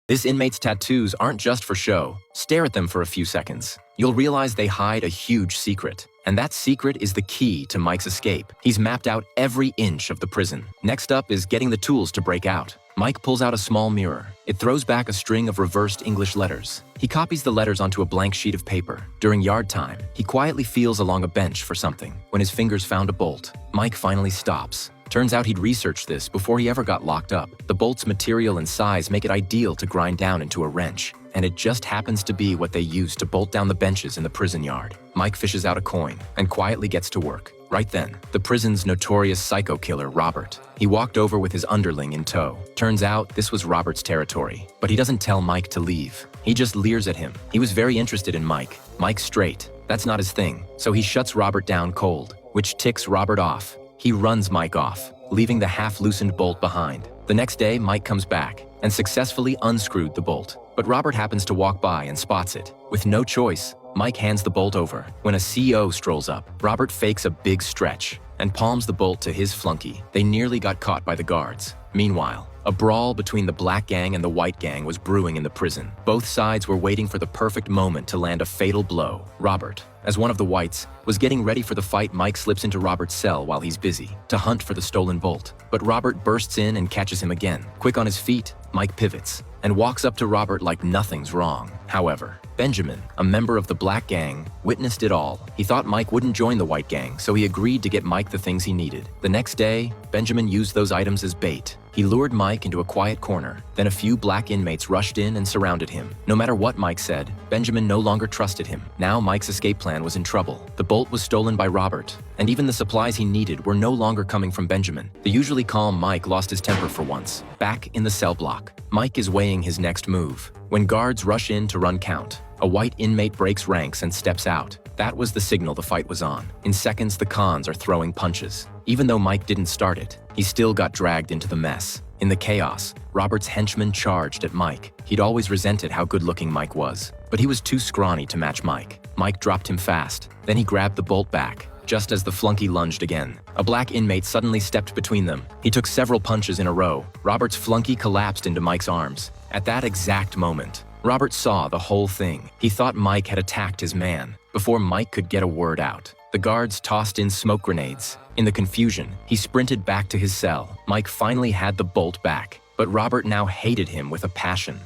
This inmate's tattoos aren't just for show. Stare at them for a few seconds. You'll realize they hide a huge secret. And that secret is the key to Mike's escape. He's mapped out every inch of the prison. Next up is getting the tools to break out. Mike pulls out a small mirror. It throws back a string of reversed English letters. He copies the letters onto a blank sheet of paper. During yard time, he quietly feels along a bench for something. When his fingers found a bolt, Mike finally stops. Turns out he'd researched this before he ever got locked up. The bolt's material and size make it ideal to grind down into a wrench, and it just happens to be what they use to bolt down the benches in the prison yard. Mike fishes out a coin and quietly gets to work. Right then, the prison's notorious psycho killer, Robert. He walked over with his underling in tow. Turns out this was Robert's territory, but he doesn't tell Mike to leave. He just leers at him. He was very interested in Mike. Mike's straight. That's not his thing. So he shuts Robert down cold, which ticks Robert off. He runs Mike off, leaving the half-loosened bolt behind. The next day, Mike comes back and successfully unscrewed the bolt. But Robert happens to walk by and spots it. With no choice, Mike hands the bolt over. When a CO strolls up, Robert fakes a big stretch and palms the bolt to his flunky. They nearly got caught by the guards. Meanwhile, a brawl between the black gang and the white gang was brewing in the prison. Both sides were waiting for the perfect moment to land a fatal blow. Robert, as one of the whites, was getting ready for the fight. Mike slips into Robert's cell while he's busy to hunt for the stolen bolt. But Robert bursts in and catches him again. Quick on his feet, Mike pivots and walks up to Robert like nothing's wrong. However, Benjamin, a member of the black gang, witnessed it all. He thought Mike wouldn't join the white gang, so he agreed to get Mike the things he needed. The next day, Benjamin used those items as bait. He lured Mike into a quiet corner. Then a few black inmates rushed in and surrounded him. No matter what Mike said, Benjamin no longer trusted him. Now Mike's escape plan was in trouble. The bolt was stolen by Robert, and even the supplies he needed were no longer coming from Benjamin. The usually calm Mike lost his temper for once. Back in the cell block, Mike is weighing his next move. When guards rush in to run count, a white inmate breaks ranks and steps out. That was the signal the fight was on. In seconds, the cons are throwing punches. Even though Mike didn't start it, he still got dragged into the mess. In the chaos, Robert's henchmen charged at Mike. He'd always resented how good-looking Mike was, but he was too scrawny to match Mike. Mike dropped him fast. Then he grabbed the bolt back, just as the flunky lunged again. A black inmate suddenly stepped between them. He took several punches in a row. Robert's flunky collapsed into Mike's arms. At that exact moment, Robert saw the whole thing. He thought Mike had attacked his man. Before Mike could get a word out, the guards tossed in smoke grenades. In the confusion, he sprinted back to his cell. Mike finally had the bolt back, but Robert now hated him with a passion.